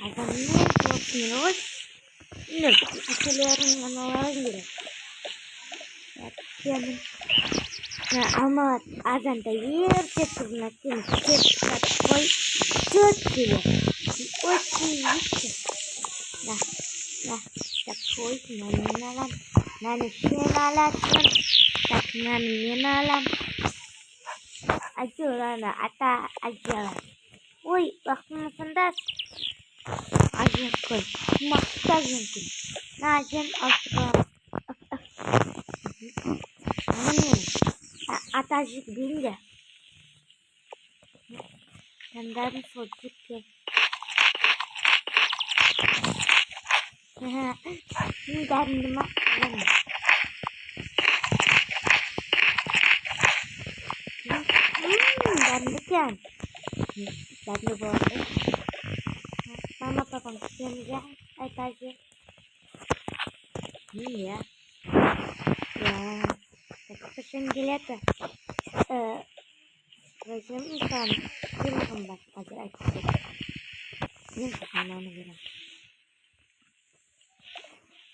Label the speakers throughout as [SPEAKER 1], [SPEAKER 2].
[SPEAKER 1] azannya terus bener keluaran analar gitu ya. Nah amat azan tayir ceturnakin cepat boy cetur ochi nah tak boy nanalam nanu shenalatun tak nan menalam ajurana ata ajalan woi waktu sendas ajankun makta ajankun najan asra atacık binge benden socuk ke dan lima dan bukan dan lu boleh mama papa kesian ya atacık ya kesian dilihat Rejim insan film kembang agar eksis ini mana bilang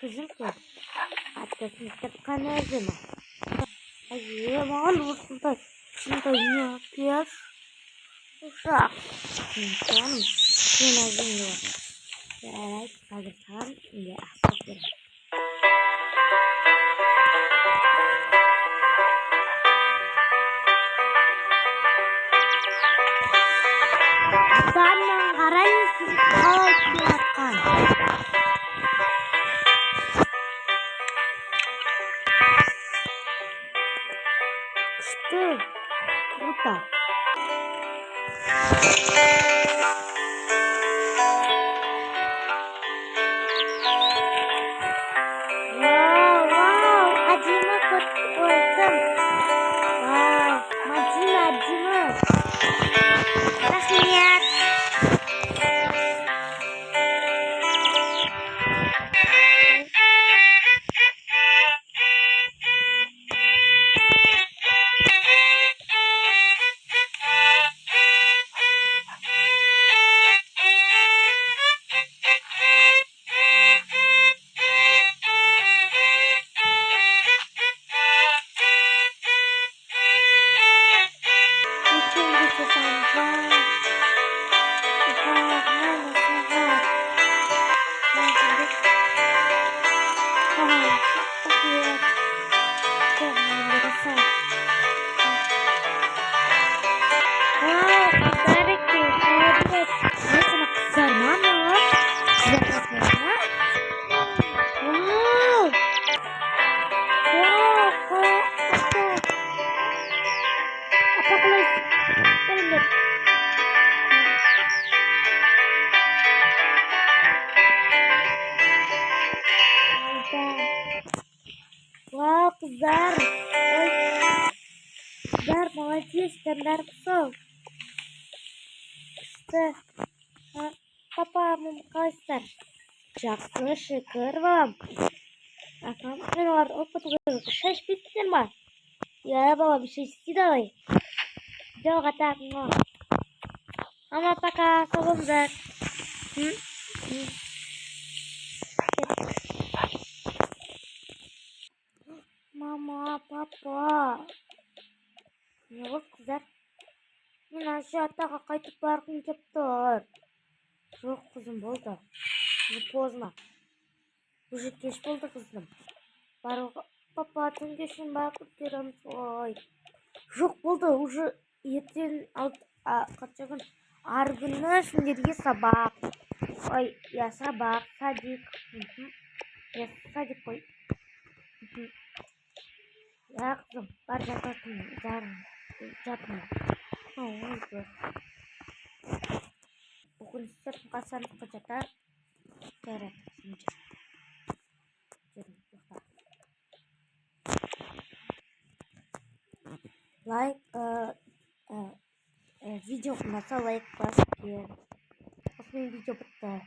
[SPEAKER 1] kızım ki atasını tekan ezme ayo mal vursun da şimdi ne yapıyor uşak insan yine zingir evet kalırsan ya asıl Tanang karan kalau dimakan. Itu ruta. Wow, acıma koydum. Wow, acıma. Rahmiyat. Wow, Zar. Zar, молодец, standar kısal. İşte. Papa mukasar. Жақсы шүкір балам. Ағам мен оларды ұлпыт көріп шай ішпейсіңдер ма? Я балам шай ішті давай. Жоқ атағыңа. Мама пока, сау болыңдар. Mama, papa. Ne oldu kızlar? Men aşağıda qaytып bargım kep tur. Жоқ kızım болды. Уже поздно. Уже кеш болды kızım. Баруға папа түнге шейін барып көтереміз ғой. Жоқ болды, уже ертең қанша күн арғы күні сендерге сабақ. Ой, я сабақ, садик. Я садик қой. Ya kızım, var yatasın, жатмын. Ой, bugün sırf kasanlıkta jatar. Жарат, şimdi. Like, video nasıl like basın. Osman video bitti.